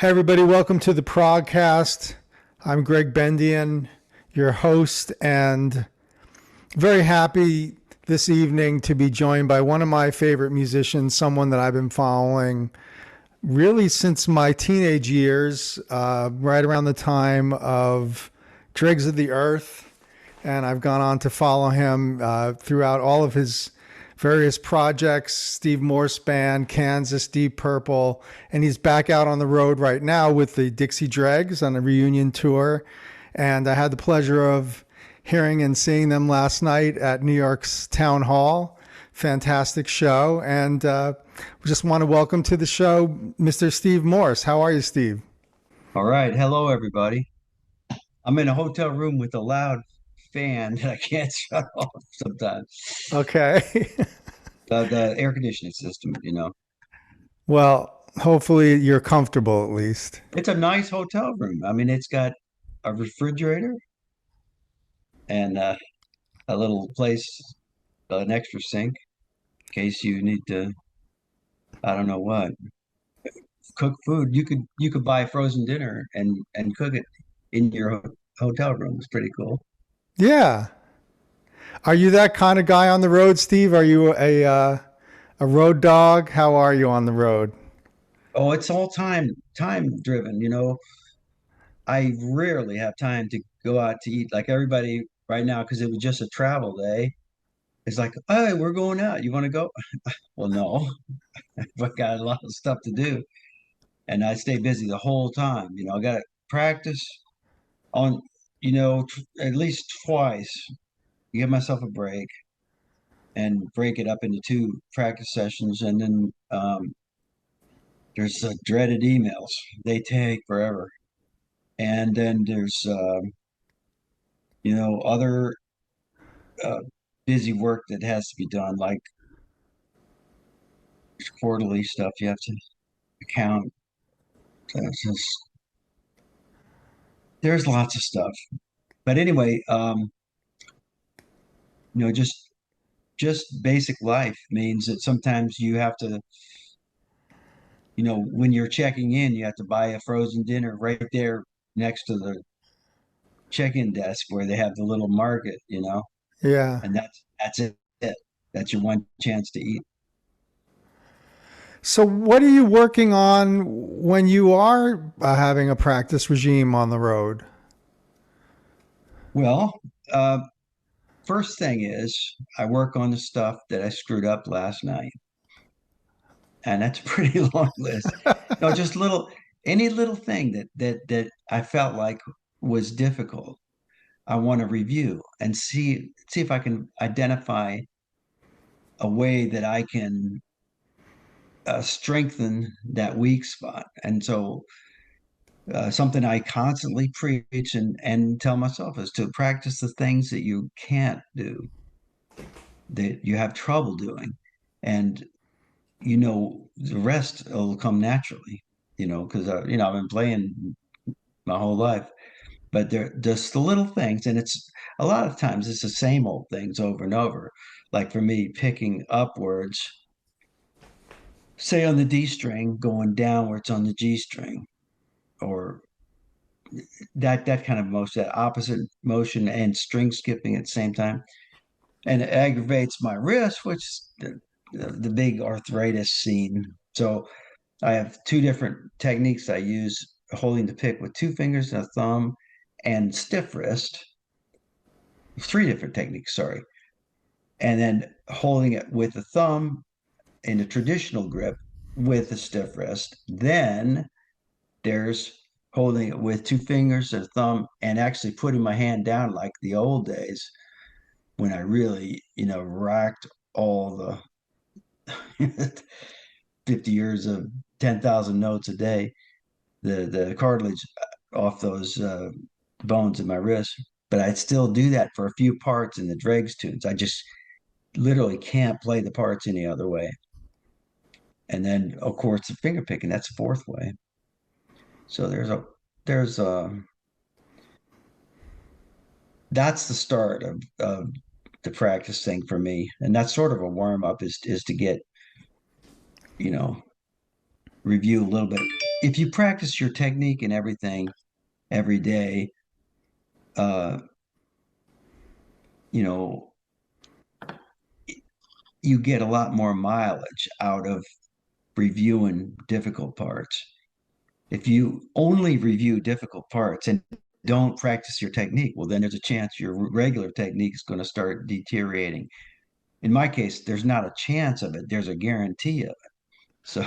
Hey, everybody, welcome to the ProgCast. I'm Gregg Bendian, your host, and very happy this evening to be joined by one of my favorite musicians, someone that I've been following really since my teenage years, right around the time of Dregs of the Earth. And I've gone on to follow him throughout all of his various projects, Steve Morse Band, Kansas, Deep Purple, and he's back out on the road right now with the Dixie Dregs on a reunion tour. And I had the pleasure of hearing and seeing them last night at New York's Town Hall. Fantastic show. And we just want to welcome to the show Mr. Steve Morse. How are you, Steve? All right. Hello, everybody. I'm in a hotel room with a loud fan that I can't shut off sometimes. Okay. The air conditioning system. Well, hopefully you're comfortable at least. It's a nice hotel room. I mean, it's got a refrigerator and a little place, an extra sink in case you need to, I don't know what, cook food. You could buy frozen dinner and cook it in your hotel room. It's pretty cool. Yeah. Are you that kind of guy on the road, Steve? Are you a road dog? How are you on the road? Oh, it's all time driven. I rarely have time to go out to eat like everybody right now because it was just a travel day. It's like, hey, we're going out. You want to go? Well, no, I've got a lot of stuff to do, and I stay busy the whole time. I got to practice on, at least twice. Give myself a break and break it up into two practice sessions, and then there's dreaded emails. They take forever, and then there's other uh, busy work that has to be done, like quarterly stuff you have to account. It's just, there's lots of stuff. But anyway, just basic life means that sometimes you have to, when you're checking in, you have to buy a frozen dinner right there next to the check-in desk where they have the little market, Yeah. and that's it. That's your one chance to eat. So, what are you working on when you are having a practice regime on the road? Well, first thing is I work on the stuff that I screwed up last night. And that's a pretty long list. No, just any little thing that I felt like was difficult. I want to review and see if I can identify a way that I can strengthen that weak spot. And so something I constantly preach and tell myself is to practice the things that you can't do, that you have trouble doing. And the rest will come naturally, because I've been playing my whole life, but they're just the little things. And it's a lot of times it's the same old things over and over. Like for me, picking upwards, say on the D string, going downwards on the G string, or that kind of motion, that opposite motion and string skipping at the same time. And it aggravates my wrist, which is the big arthritis scene. So I have two different techniques I use, holding the pick with two fingers and a thumb and stiff wrist. Three different techniques, sorry. And then holding it with the thumb in a traditional grip with a stiff wrist. Then there's holding it with two fingers and a thumb and actually putting my hand down like the old days when I really, racked all the 50 years of 10,000 notes a day, the cartilage off those bones in my wrist. But I'd still do that for a few parts in the Dregs tunes. I just literally can't play the parts any other way. And then, of course, the finger picking, that's the fourth way. So there's a that's the start of the practice thing for me. And that's sort of a warm up is to get, you know, review a little bit if you practice your technique and everything every day, uh, you know, you get a lot more mileage out of reviewing difficult parts. If you only review difficult parts and don't practice your technique, well, then there's a chance your regular technique is going to start deteriorating. In my case, there's not a chance of it. There's a guarantee of it. So,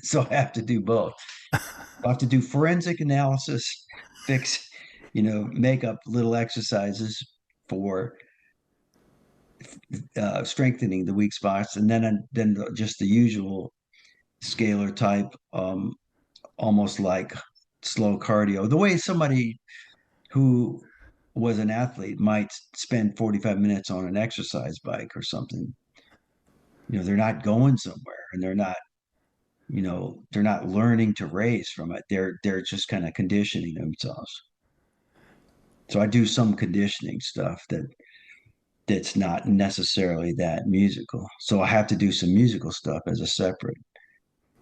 so I have to do both. I have to do forensic analysis, fix, make up little exercises for strengthening the weak spots, and then just the usual scalar type, almost like slow cardio. The way somebody who was an athlete might spend 45 minutes on an exercise bike or something. They're not going somewhere, and they're not learning to race from it. They're just kind of conditioning themselves. So I do some conditioning stuff that's not necessarily that musical. So I have to do some musical stuff as a separate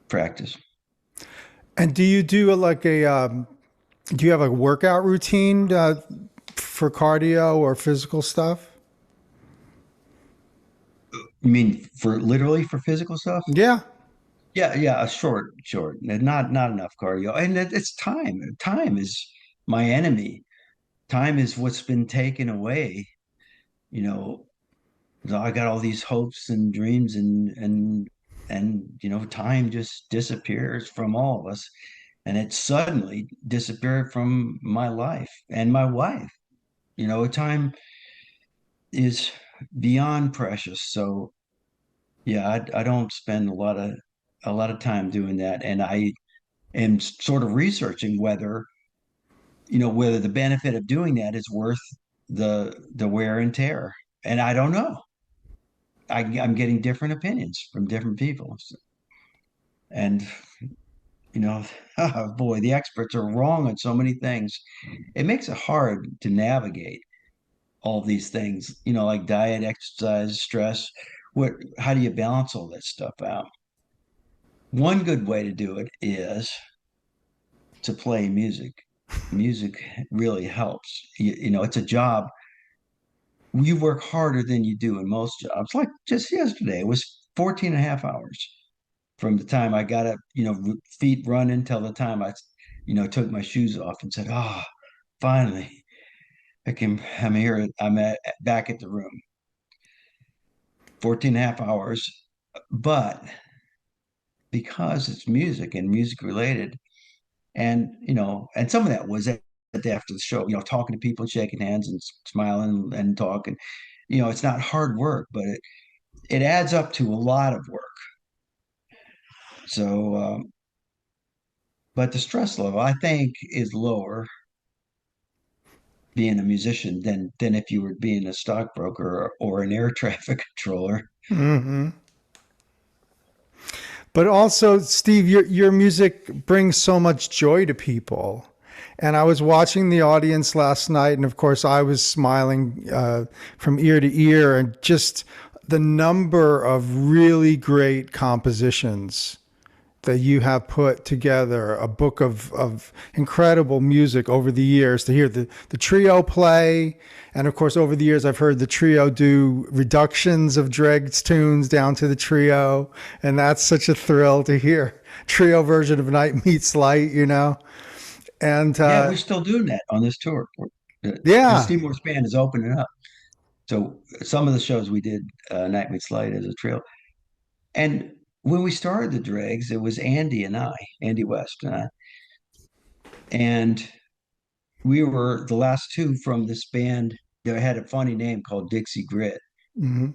practice. And do you do do you have a workout routine for cardio or physical stuff? You mean for physical stuff? Yeah. Yeah, short, not enough cardio, and it's time. Time is my enemy. Time is what's been taken away. You know, I got all these hopes and dreams, and time just disappears from all of us, and it suddenly disappeared from my life and my wife. Time is beyond precious. So yeah, I don't spend a lot of time doing that, and I am sort of researching whether the benefit of doing that is worth the wear and tear. And I don't know. I'm getting different opinions from different people, and you know, oh boy, the experts are wrong on so many things. It makes it hard to navigate all these things. Like diet, exercise, stress. How do you balance all that stuff out? One good way to do it is to play music. Music really helps. It's a job. You work harder than you do in most jobs. Like just yesterday, it was 14 and a half hours from the time I got up, feet running till the time I, took my shoes off and said, oh, finally, I'm here. Back at the room. 14 and a half hours. But because it's music and music related, and some of that was after the show, talking to people, shaking hands and smiling and talking. It's not hard work, but it adds up to a lot of work. So, but the stress level, I think, is lower being a musician than if you were being a stockbroker or an air traffic controller. Hmm. But also, Steve, your music brings so much joy to people. And I was watching the audience last night, and of course, I was smiling from ear to ear, and just the number of really great compositions that you have put together, a book of incredible music over the years, to hear the trio play. And of course, over the years, I've heard the trio do reductions of Dregs tunes down to the trio. And that's such a thrill to hear. Trio version of Night Meets Light, And Yeah, we're still doing that on this tour. The yeah. Steve Morse Band is opening up. So some of the shows we did, Night Meets Light as a trio. And when we started the Dregs, it was Andy West and I. And we were the last two from this band that had a funny name called Dixie Grit. Hmm.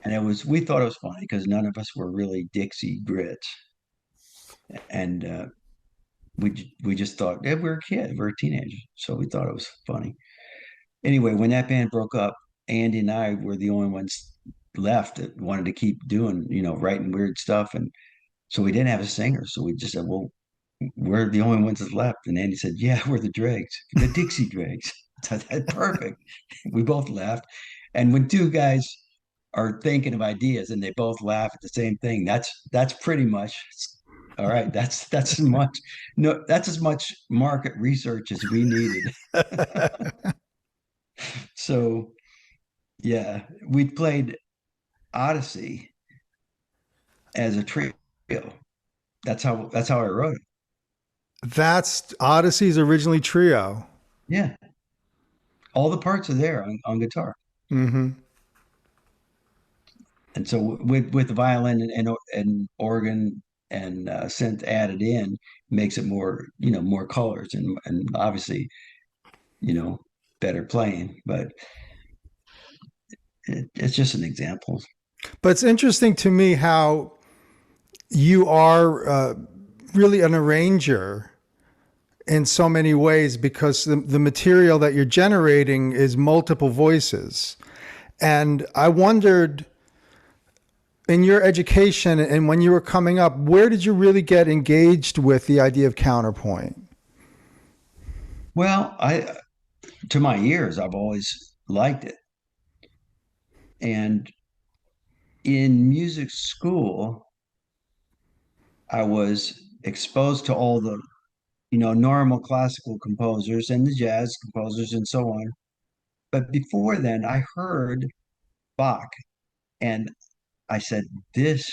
And we thought it was funny because none of us were really Dixie Grits. And we just thought, we were kids, we were teenagers. So we thought it was funny. Anyway, when that band broke up, Andy and I were the only ones left that wanted to keep doing, writing weird stuff. And so we didn't have a singer. So we just said, well, we're the only ones that's left. And Andy said, yeah, we're the Dregs, the Dixie Dregs. So that's perfect. We both laughed. And when two guys are thinking of ideas and they both laugh at the same thing, that's pretty much All right, that's as much no that's as much market research as we needed. So yeah, we played Odyssey as a trio. That's how I wrote it. That's Odyssey's originally trio. Yeah, all the parts are there on guitar, Mm-hmm. and so with the violin and organ and synth added in, makes it more more colors and obviously better playing. But it's just an example. But it's interesting to me how you are really an arranger in so many ways because the material that you're generating is multiple voices. And I wondered in your education and when you were coming up, where did you really get engaged with the idea of counterpoint? Well, I to my ears, I've always liked it. And in music school, I was exposed to all the, normal classical composers and the jazz composers and so on. But before then, I heard Bach and I said, this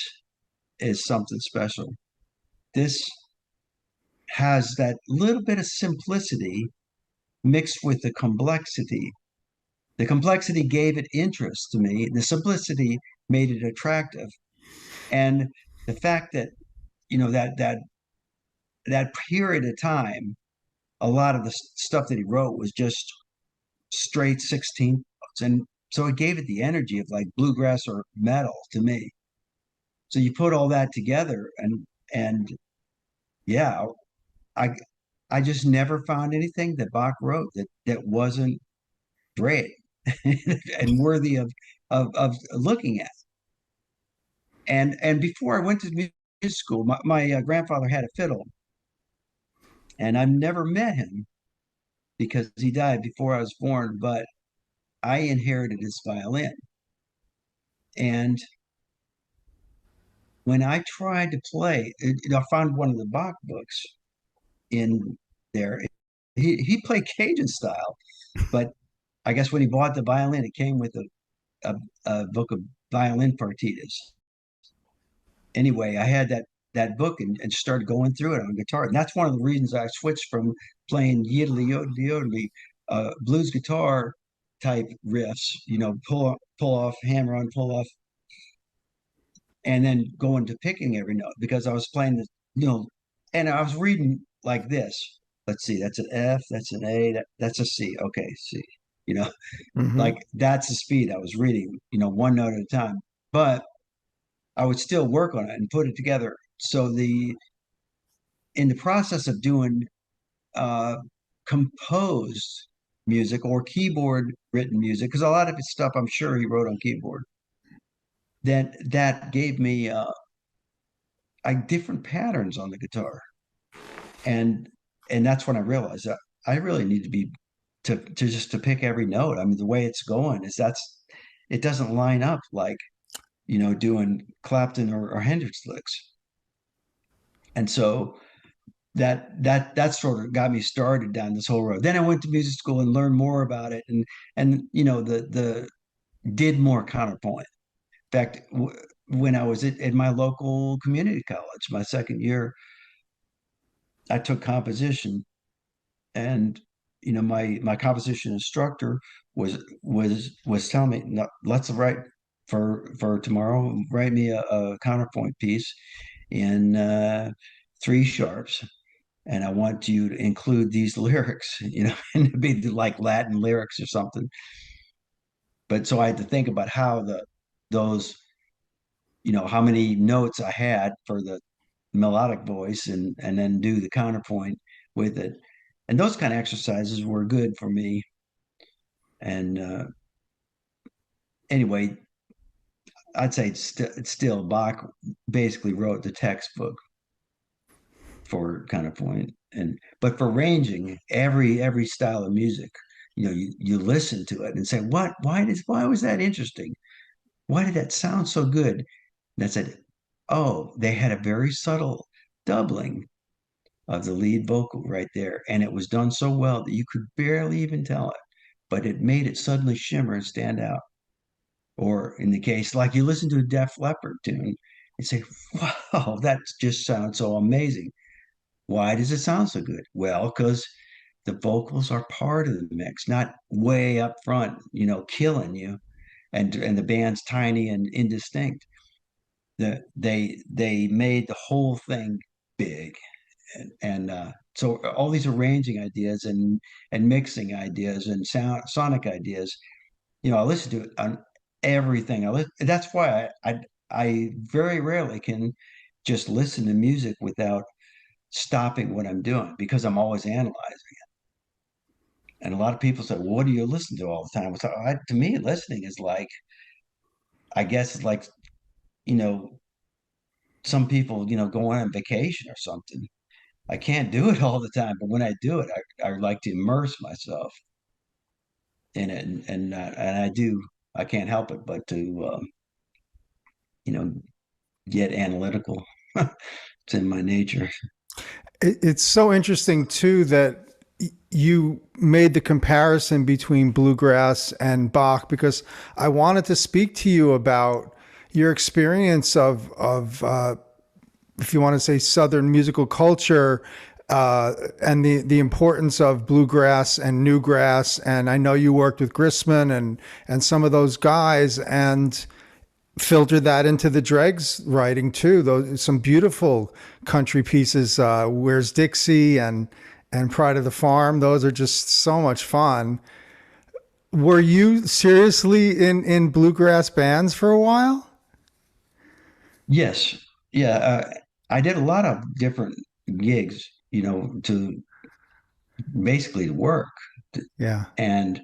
is something special. This has that little bit of simplicity mixed with the complexity. The complexity gave it interest to me. The simplicity made it attractive. And the fact that, that period of time, a lot of the stuff that he wrote was just straight 16th notes. And so it gave it the energy of like bluegrass or metal to me. So you put all that together and yeah, I I just never found anything that Bach wrote that wasn't great and worthy of looking at. And before I went to music school, my grandfather had a fiddle, and I've never met him because he died before I was born, but I inherited his violin. And when I tried to play, I found one of the Bach books in there. He played Cajun style, but I guess when he bought the violin, it came with a, a book of violin partitas. Anyway, I had that book and started going through it on guitar. And that's one of the reasons I switched from playing yiddly yoddly yoddly blues guitar type riffs, pull off, hammer on, pull off, and then going to picking every note because I was playing and I was reading like this. Let's see, that's an F, that's an A, that's a C. Okay, C. You know, Mm-hmm. like that's the speed I was reading, one note at a time. But I would still work on it and put it together. So in the process of doing uh, composed music or keyboard written music, because a lot of his stuff I'm sure he wrote on keyboard, then that gave me like different patterns on the guitar, and that's when I realized that I really need to be to just to pick every note. I mean, the way it's going is it doesn't line up like doing Clapton or Hendrix licks, and so that sort of got me started down this whole road. Then I went to music school and learned more about it, and the did more counterpoint. In fact, when I was at my local community college, my second year, I took composition, and my composition instructor was telling me, no, let's write for tomorrow. Write me a counterpoint piece in three sharps, and I want you to include these lyrics, and it'd be like Latin lyrics or something. But so I had to think about how those, how many notes I had for the melodic voice and then do the counterpoint with it. And those kind of exercises were good for me. And anyway, I'd say it's still Bach basically wrote the textbook for counterpoint and but for ranging every style of music, you listen to it and say, why was that interesting? Why did that sound so good? And I said, oh, they had a very subtle doubling of the lead vocal right there. And it was done so well that you could barely even tell it, but it made it suddenly shimmer and stand out. Or in the case, like you listen to a Def Leppard tune and say, wow, that just sounds so amazing. Why does it sound so good? Well, because the vocals are part of the mix, not way up front, killing you. And the band's tiny and indistinct. They made the whole thing big, and so all these arranging ideas and mixing ideas and sonic ideas, I listen to it on everything. That's why I very rarely can just listen to music without stopping what I'm doing, because I'm always analyzing. And a lot of people say, well, what do you listen to all the time? So to me, listening is like, I guess it's like, you know, some people, going on vacation or something. I can't do it all the time, but when I do it, I like to immerse myself in it. And I do, I can't help it but to, you know, get analytical. It's in my nature. It's so interesting too that you made the comparison between bluegrass and Bach, because I wanted to speak to you about your experience of if you want to say Southern musical culture, and the importance of bluegrass and newgrass. And I know you worked with Grisman and some of those guys, and filter that into the Dregs writing too. Those some beautiful country pieces. Where's Dixie and Pride of the Farm. Those are just so much fun. Were you seriously in bluegrass bands for a while? Yes. Yeah. I did a lot of different gigs, to basically to work, Yeah. and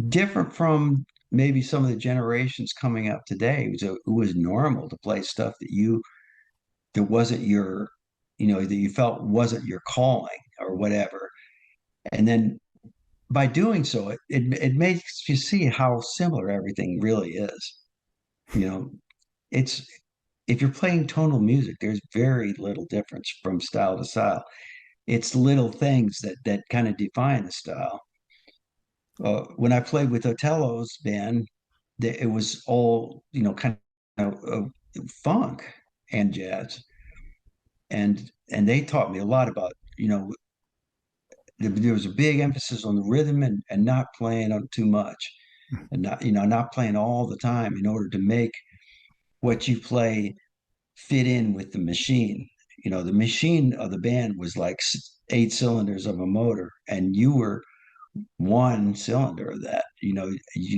different from maybe some of the generations coming up today. It was normal to play stuff that wasn't your, that you felt wasn't your calling or whatever. And then by doing so, it makes you see how similar everything really is. You know, it's if you're playing tonal music, there's very little difference from style to style. It's little things that kind of define the style. When I played with Otello's band, it was all kind of funk and jazz, and they taught me a lot about there was a big emphasis on the rhythm and not playing on too much, and not playing all the time in order to make what you play fit in with the machine. The machine of the band was like 8 cylinders of a motor, and you were one cylinder of that.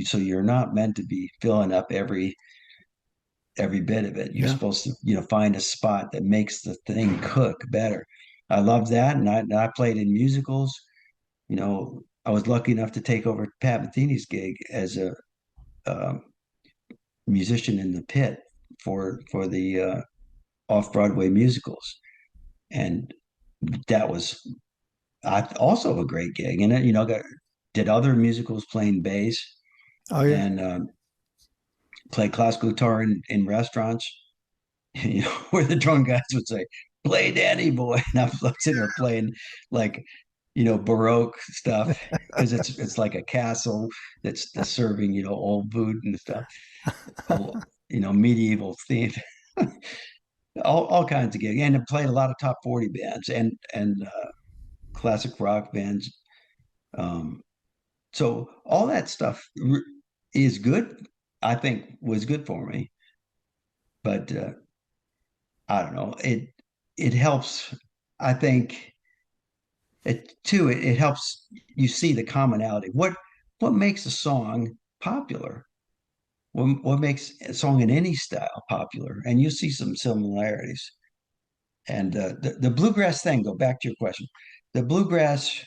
So you're not meant to be filling up every bit of it. You're Yeah. supposed to, find a spot that makes the thing cook better. I love that, and I played in musicals. I was lucky enough to take over Pat Metheny's gig as a uh, musician in the pit for the off Broadway musicals, and that was also a great gig. And did other musicals playing bass, Oh yeah. and played classical guitar in restaurants. Where the drunk guys would say, "Play Danny Boy," and I'm sitting there playing like Baroque stuff, because it's like a castle that's serving old food and stuff, all medieval themed. all kinds of gigs, and I played a lot of top 40 bands and classic rock bands. Um, so all that stuff is good. I think was good for me, but I don't know. It helps. I think it helps you see the commonality. What makes a song popular? What makes a song in any style popular? And you see some similarities. And the bluegrass thing, go back to your question. The bluegrass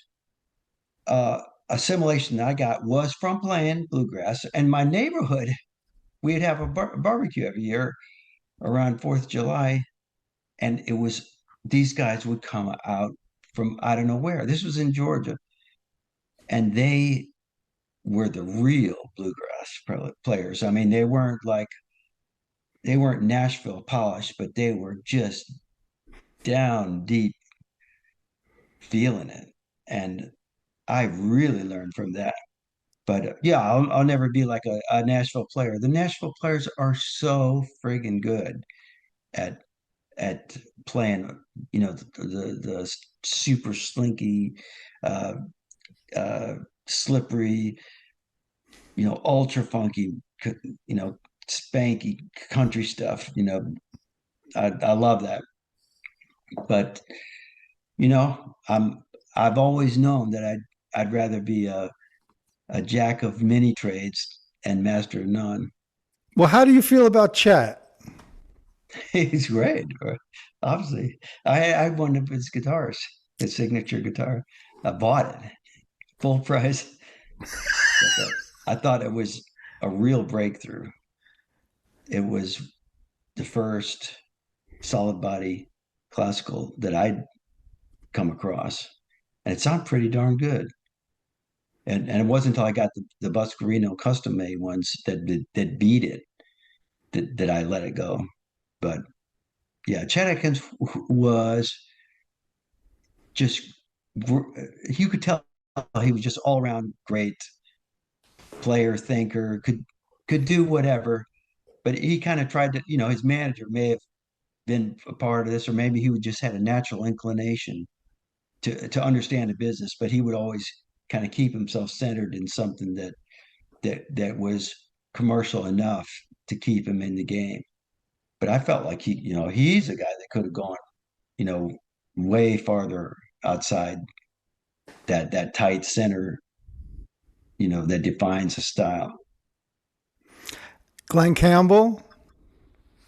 assimilation that I got was from playing bluegrass. And my neighborhood, we'd have a barbecue every year around 4th of July. And it was these guys would come out from I don't know where. This was in Georgia. And they were the real bluegrass players. I mean, they weren't like they weren't Nashville polished, but they were just down deep feeling it. And I really learned from that. But yeah, I'll never be like a Nashville player. The Nashville players are so friggin' good at at playing, the super slinky, uh, uh, slippery, ultra funky, spanky country stuff. I love that. But you know, I'm I've always known that I'd rather be a jack of many trades and master of none. Well, how do you feel about Chet? He's great. Obviously, I had one of his guitars, his signature guitar. I bought it full price. I thought it was a real breakthrough. It was the first solid body classical that I'd come across, and it sounded pretty darn good. And it wasn't until I got the Buscarino custom made ones that beat it that I let it go. But yeah, Chet Atkins was just, you could tell he was just all around great player, thinker, could do whatever. But he kind of tried to, his manager may have been a part of this, or maybe he would just had a natural inclination to understand the business, but he would always kind of keep himself centered in something that was commercial enough to keep him in the game. But I felt like he's a guy that could have gone, you know, way farther outside that tight center, that defines a style. Glenn Campbell?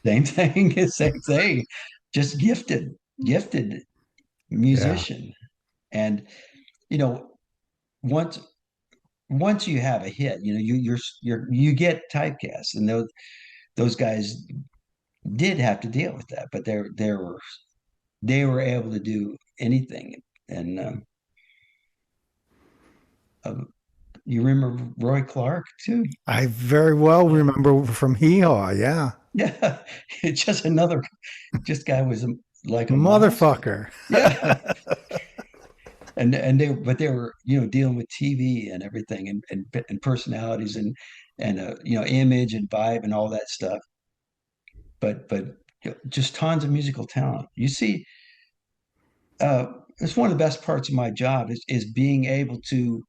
Same thing, same thing. Just gifted Yeah. musician. And you know, once once you have a hit, you get typecast, and those guys did have to deal with that, but they were able to do anything. And uh, you remember Roy Clark too? I very well Yeah, remember from Hee Haw. Yeah. yeah. It's just another, just guy was like a monster. Motherfucker. Yeah, and they were dealing with TV and everything, and personalities, and image and vibe and all that stuff. But just tons of musical talent. You see, it's one of the best parts of my job is being able to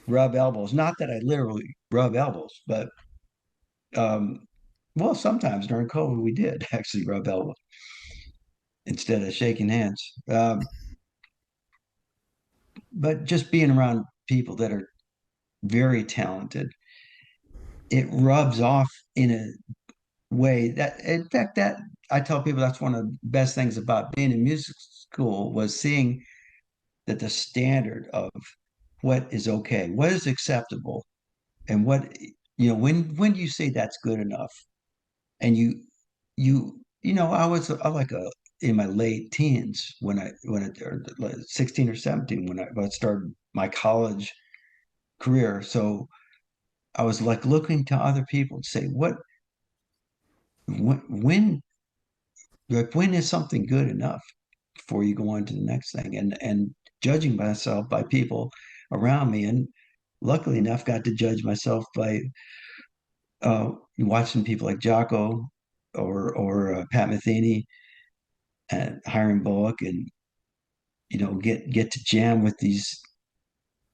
rub elbows. Not that I literally rub elbows, but um, well, sometimes during COVID we did actually rub elbows instead of shaking hands. But just being around people that are very talented, it rubs off in a way that, in fact, that I tell people that's one of the best things about being in music school was seeing that the standard of what is okay, what is acceptable, and when you say that's good enough, and I was like in my late teens or like 16 or 17 when I started my college career. So I was like looking to other people to say when when is something good enough before you go on to the next thing, and judging myself by people around me, and luckily enough got to judge myself by watching people like Jocko or Pat Metheny and Hiram Bullock, and get to jam with these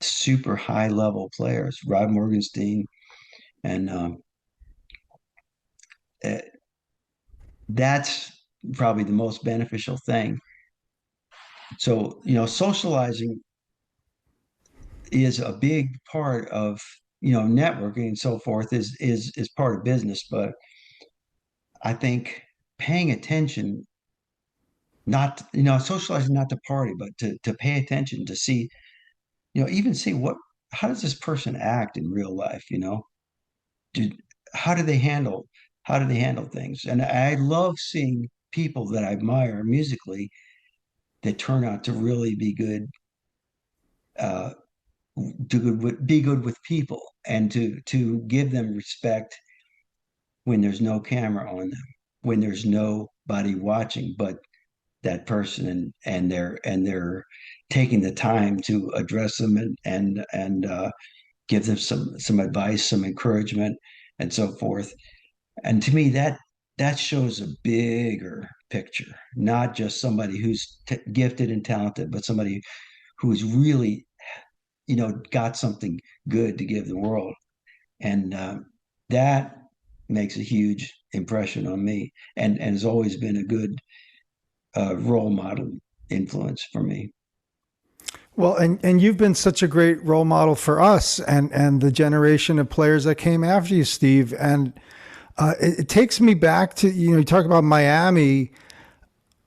super high level players, Rod Morgenstein, and uh, that's probably the most beneficial thing. So socializing is a big part of networking and so forth is part of business, but I think paying attention, not socializing, not to party, but to pay attention, to see, even see how does this person act in real life, do, how do they handle things. And I love seeing people that I admire musically that turn out to really be good, uh be good with people, and to give them respect when there's no camera on them, when there's nobody watching but that person, and they're taking the time to address them and give them some advice, some encouragement, and so forth. And to me, that shows a bigger picture, not just somebody who's gifted and talented, but somebody who's really, got something good to give the world. And that makes a huge impression on me, and has always been a good role model influence for me. Well, and you've been such a great role model for us and the generation of players that came after you, Steve. And it takes me back to, you talk about Miami.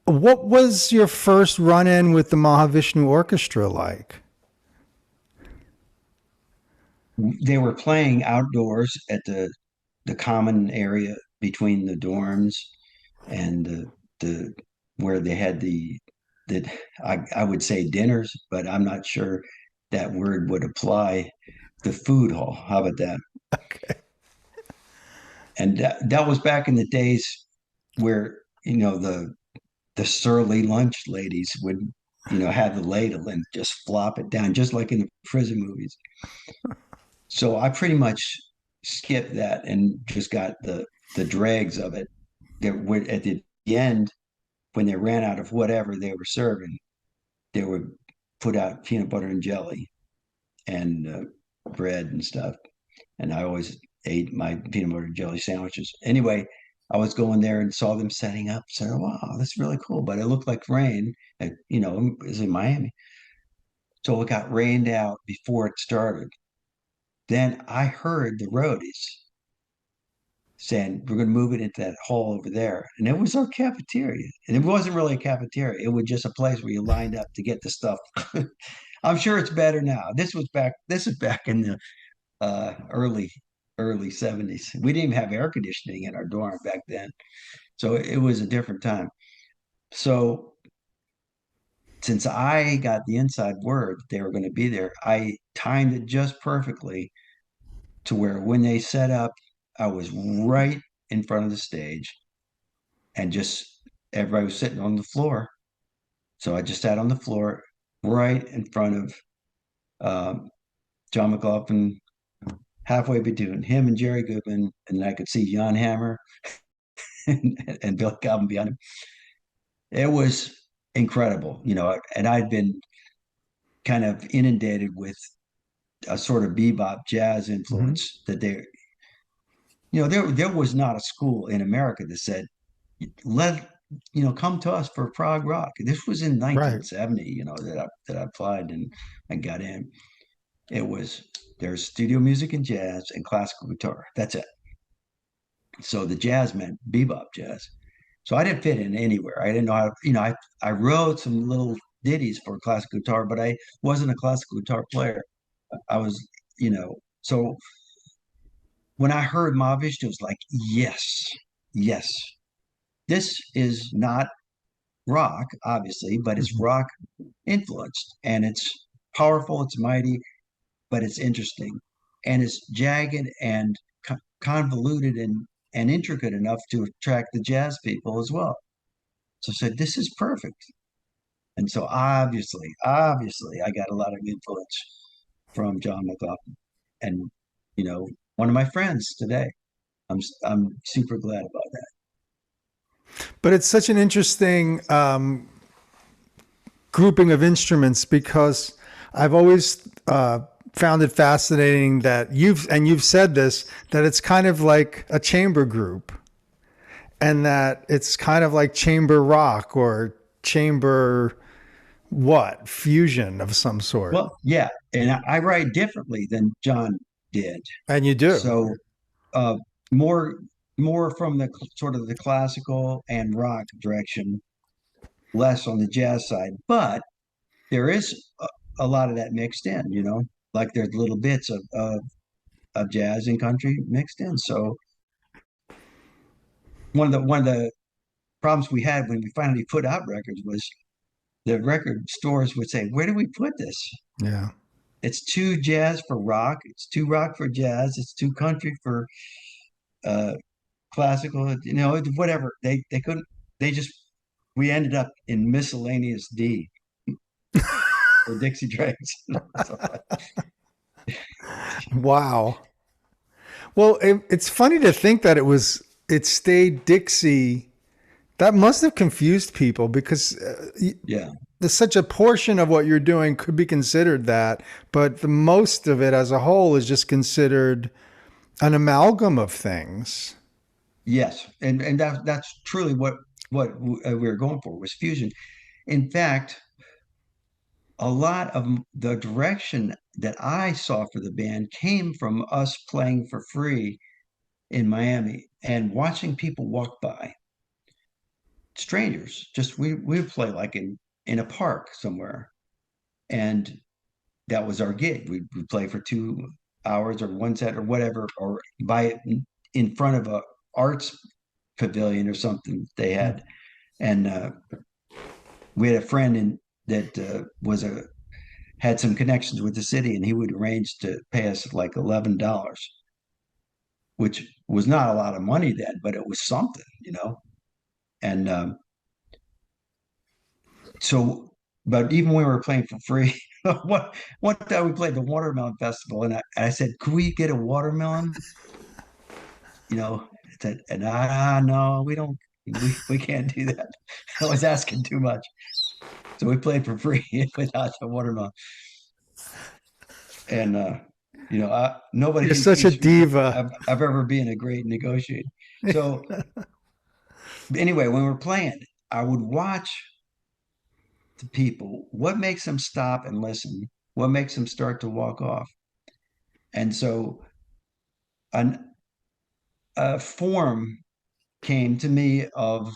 What was your first run in with the Mahavishnu Orchestra like? They were playing outdoors at the common area between the dorms and the where they had the I would say dinners, but I'm not sure that word would apply. The food hall. How about that? Okay. And that was back in the days where the surly lunch ladies would have the ladle and just flop it down, just like in the prison movies. So I pretty much skipped that and just got the dregs of it. That were at the end, when they ran out of whatever they were serving, they would put out peanut butter and jelly and bread and stuff. And I always ate my peanut butter and jelly sandwiches. Anyway, I was going there and saw them setting up. Said, "Wow, that's really cool." But it looked like rain. It was in Miami, so it got rained out before it started. Then I heard the roadies saying, "We're going to move it into that hall over there," and it was our cafeteria. And it wasn't really a cafeteria; it was just a place where you lined up to get the stuff. I'm sure it's better now. This is back in the early 70s. We didn't even have air conditioning in our dorm back then. So it was a different time. So since I got the inside word that they were going to be there, I timed it just perfectly to where when they set up, I was right in front of the stage, and just everybody was sitting on the floor. So I just sat on the floor right in front of John McLaughlin, halfway between him and Jerry Goodman, and I could see Jan Hammer and Billy Cobham behind him. It was incredible, and I'd been kind of inundated with a sort of bebop jazz Hmm. influence that there was not a school in America that said, let, come to us for prog rock. This was in Right. 1970, that I applied and got in. It was, there's studio music and jazz and classical guitar. That's it. So the jazz meant bebop jazz. So I didn't fit in anywhere. I didn't know how, I wrote some little ditties for classical guitar, but I wasn't a classical guitar player. I was, so when I heard Mahavishnu, it was like, yes, yes, this is not rock, obviously, but it's Hmm. rock influenced, and it's powerful, it's mighty, but it's interesting, and it's jagged and convoluted and intricate enough to attract the jazz people as well. So I said, this is perfect. And so obviously, I got a lot of influence from John McLaughlin, and one of my friends today. I'm super glad about that. But it's such an interesting grouping of instruments because I've always found it fascinating that you've said this, that it's kind of like a chamber group, and that it's kind of like chamber rock or chamber fusion of some sort. Well, yeah, and I write differently than John did. And you do. So uh, more more from the sort of the classical and rock direction, less on the jazz side. But there is a lot of that mixed in. Like there's little bits of jazz and country mixed in. So one of the problems we had when we finally put out records was the record stores would say, "Where do we put this? Yeah. It's too jazz for rock. It's too rock for jazz. It's too country for classical, whatever. They couldn't. They just we ended up in miscellaneous D or Dixie Dregs. So, Wow. Well, it's funny to think that it stayed Dixie. That must have confused people because yeah. there's such a portion of what you're doing could be considered that, but the most of it as a whole is just considered an amalgam of things. Yes, and that's truly what we were going for was fusion. In fact, a lot of the direction that I saw for the band came from us playing for free in Miami and watching people walk by, strangers. Just we would play like in a park somewhere, and that was our gig. We'd play for 2 hours or one set or whatever, or buy it in front of a arts pavilion or something they had. And we had a friend that was a had some connections with the city, and he would arrange to pay us like $11, which was not a lot of money then, but it was something. And so, but even when we were playing for free, one time we played the Watermelon Festival, and I said, "Could we get a watermelon?" You know, and no, we don't, we can't do that. I was asking too much, so we played for free without the watermelon. And nobody You're such a thinks diva. I've ever been a great negotiator. So anyway, when we're playing, I would watch the people. What makes them stop and listen? What makes them start to walk off? And so an, a form came to me of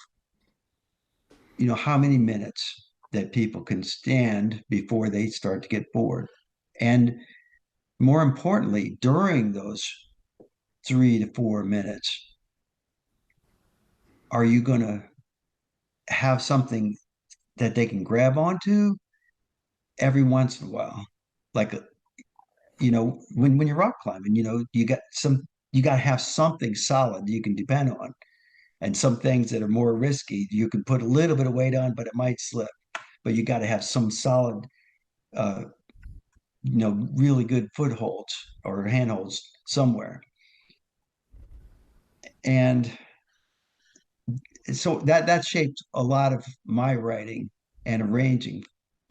how many minutes that people can stand before they start to get bored, and more importantly, during those 3 to 4 minutes, are you going to have something that they can grab onto every once in a while? Like, when you're rock climbing, you got to have something solid you can depend on. And some things that are more risky, you can put a little bit of weight on, but it might slip. But you got to have some solid, uh, really good footholds or handholds somewhere. And so that shaped a lot of my writing and arranging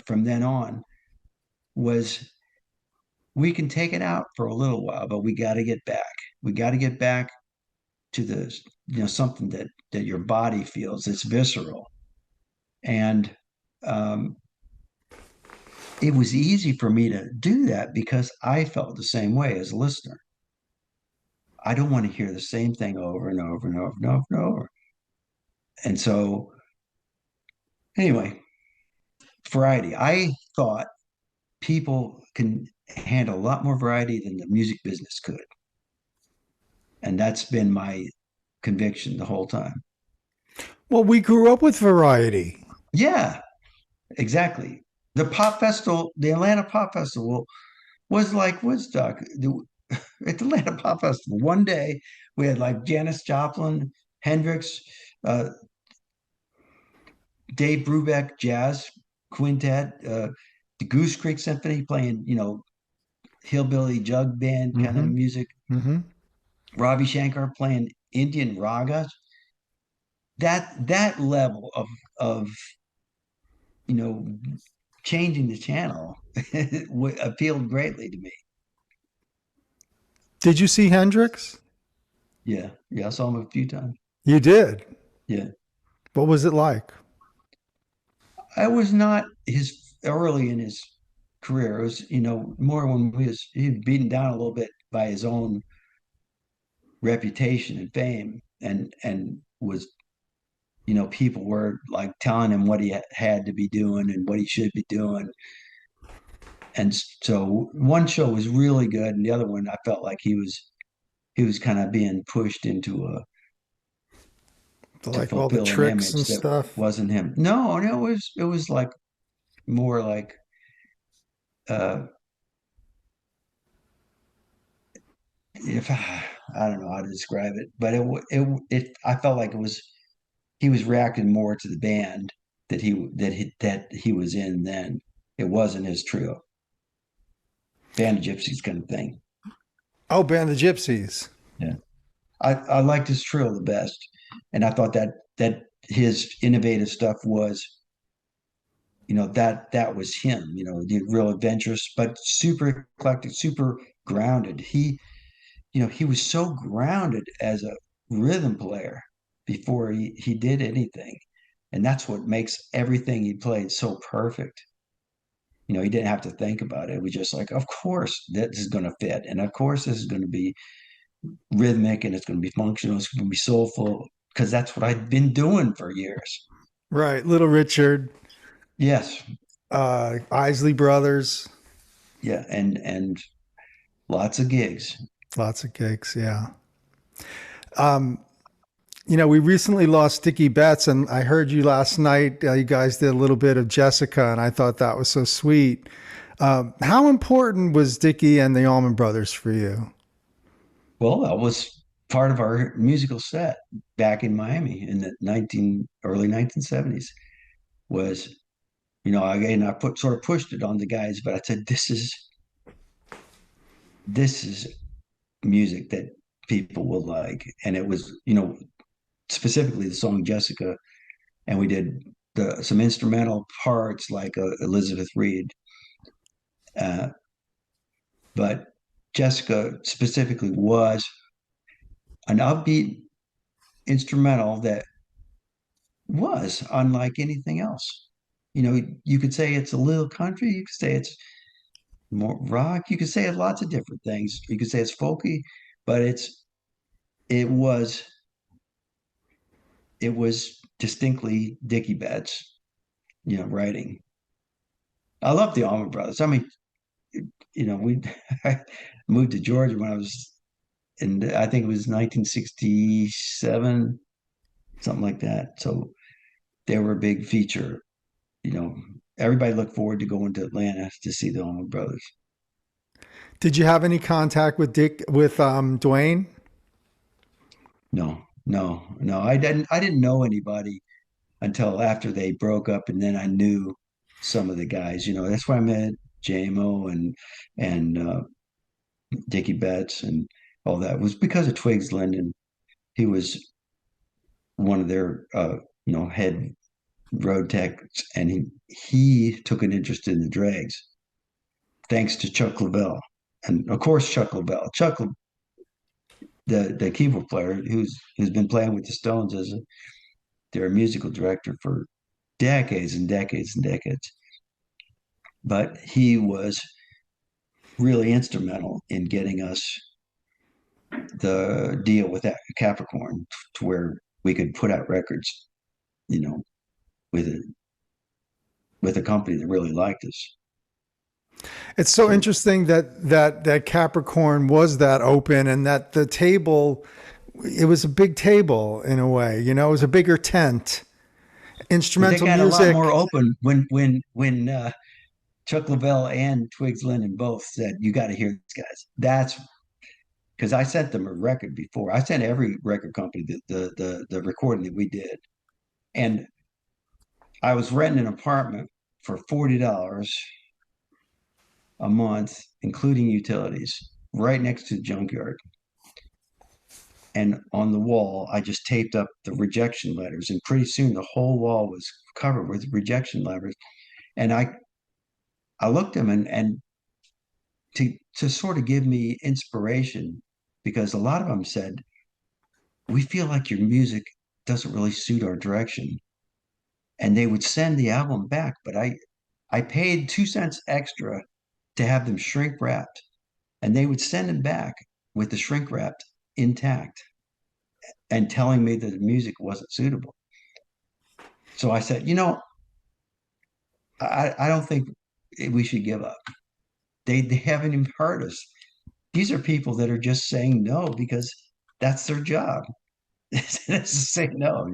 from then on. Was we can take it out for a little while, but we got to get back. We got to get back to the something that your body feels. It's visceral, and um, it was easy for me to do that because I felt the same way as a listener. I don't want to hear the same thing over and over and over and over and over. And so, anyway, variety. I thought people can handle a lot more variety than the music business could. And that's been my conviction the whole time. Well, we grew up with variety. Yeah, exactly. The Atlanta Pop Festival was like Woodstock. At the Atlanta Pop Festival, one day we had like Janis Joplin, Hendrix, uh, Dave Brubeck Jazz Quintet, the Goose Creek Symphony playing, hillbilly jug band kind of Mm-hmm. music. Mm-hmm. Ravi Shankar playing Indian ragas. That level of you know changing the channel appealed greatly to me. Did you see Hendrix? Yeah, yeah, I saw him a few times. You did. Yeah, What was it like? I was not his early in his career. It was more when he'd beaten down a little bit by his own reputation and fame, and was people were like telling him what he had to be doing and what he should be doing. And so one show was really good, and the other one I felt like he was kind of being pushed into a to Like all the fulfill an tricks image and that stuff? wasn't him. No, no, it was like more like uh if I don't know how to describe it, but I felt like he was reacting more to the band that he was in then. It wasn't his trio, Band of Gypsies kind of thing. Oh, Band of Gypsies. Yeah, I liked his trio the best, and I thought that his innovative stuff was, that was him. The real adventurous, but super eclectic, super grounded. He was so grounded as a rhythm player before he did anything. And that's what makes everything he played so perfect. He didn't have to think about it. It was just like, of course, this is going to fit. And of course, this is going to be rhythmic and it's going to be functional. It's going to be soulful because that's what I've been doing for years. Right. Little Richard, Yes. Isley Brothers. Yeah. And lots of gigs. Lots of gigs. Yeah. Um, we recently lost Dickie Betts, and I heard you last night. You guys did a little bit of Jessica, and I thought that was so sweet. How important was Dickie and the Allman Brothers for you? Well, that was part of our musical set back in Miami in the early 1970s. Was again, I sort of pushed it on the guys, but I said this is music that people will like, and it was specifically the song Jessica, and we did some instrumental parts like Elizabeth Reed, uh, but Jessica specifically was an upbeat instrumental that was unlike anything else. You could say it's a little country, you could say it's more rock, you could say it's lots of different things. You could say it's folky, but it was it was distinctly Dickie Betts, writing. I love the Allman Brothers. I mean, we I moved to Georgia when I was I think it was 1967, something like that. So they were a big feature. You know, Everybody looked forward to going to Atlanta to see the Allman Brothers. Did you have any contact with Dwayne? No, no, no. I didn't know anybody until after they broke up, and then I knew some of the guys. That's why I met JMO and Dickie Betts and all that. It was because of Twigs Linden. He was one of their head road techs, and he took an interest in the Dregs thanks to Chuck Leavell, and of course Chuck Leavell. The keyboard player who's been playing with the Stones as their musical director for decades and decades and decades. But he was really instrumental in getting us the deal with that Capricorn to where we could put out records, you know, with a company that really liked us. It's so So interesting that Capricorn was that open, and that the table, it was a big table in a way. It was a bigger tent. they Instrumental got a lot more music. open when Chuck Leavell and Twigs Linden both said, "You got to hear these guys." That's because I sent them a record before. I sent every record company the recording that we did, and I was renting an apartment for $40 a month, including utilities, right next to the junkyard. And on the wall, I just taped up the rejection letters, and pretty soon the whole wall was covered with rejection letters. And I looked at them and to sort of give me inspiration, because a lot of them said, "We feel like your music doesn't really suit our direction," and they would send the album back, but I paid 2 cents extra to have them shrink wrapped, and they would send them back with the shrink wrapped intact and telling me that the music wasn't suitable. So I said, I don't think we should give up. They haven't even heard us. These are people that are just saying no because that's their job. It's to say no.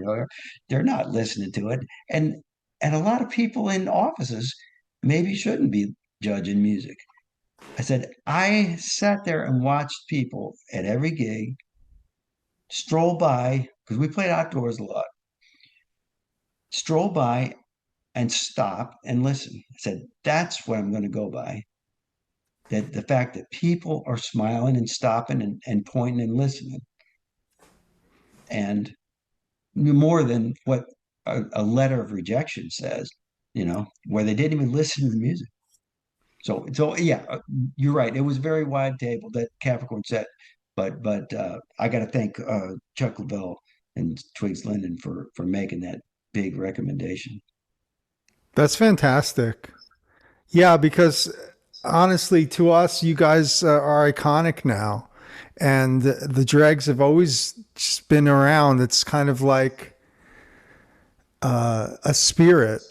They're not listening to it, and a lot of people in offices maybe shouldn't be judging music. I said I sat there and watched people at every gig stroll by, because we played outdoors a lot, stroll by and stop and listen. I said, that's what I'm going to go by. That the fact that people are smiling and stopping and pointing and listening. And more than what a letter of rejection says, where they didn't even listen to the music. So yeah, you're right. It was a very wide table that Capricorn set, but I got to thank Chuck Lavelle and Twigs Linden for making that big recommendation. That's fantastic. Yeah, because honestly, to us, you guys are iconic now. And the Dregs have always just been around. It's kind of like a spirit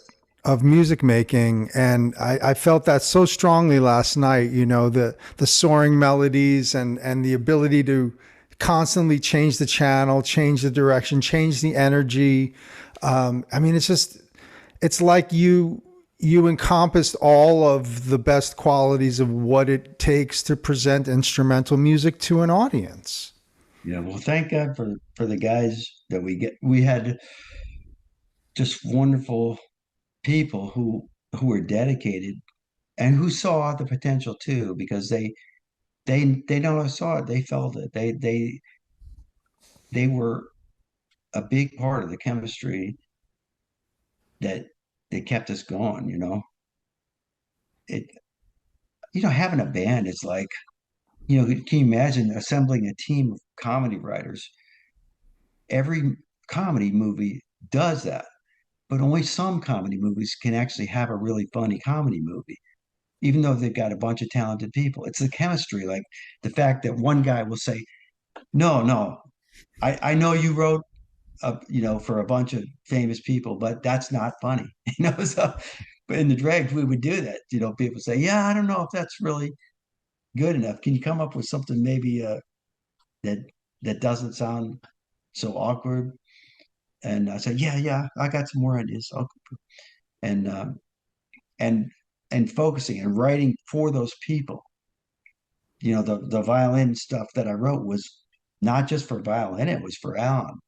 of music making. And I felt that so strongly last night, the soaring melodies and the ability to constantly change the channel, change the direction, change the energy. I mean, it's like you encompassed all of the best qualities of what it takes to present instrumental music to an audience. Yeah, well, thank God for the guys that we get. We had just wonderful people who were dedicated and who saw the potential too, because they not only saw it, they felt it. They were a big part of the chemistry that kept us going. It having a band is like, can you imagine assembling a team of comedy writers? Every comedy movie does that, but only some comedy movies can actually have a really funny comedy movie, even though they've got a bunch of talented people. It's the chemistry, like the fact that one guy will say, no, no, I know you wrote for a bunch of famous people, but that's not funny. So but in the Dregs, we would do that. People say, yeah, I don't know if that's really good enough. Can you come up with something maybe that doesn't sound so awkward? And I said, yeah, I got some more ideas. And and and focusing and writing for those people. The violin stuff that I wrote was not just for violin; it was for Allan,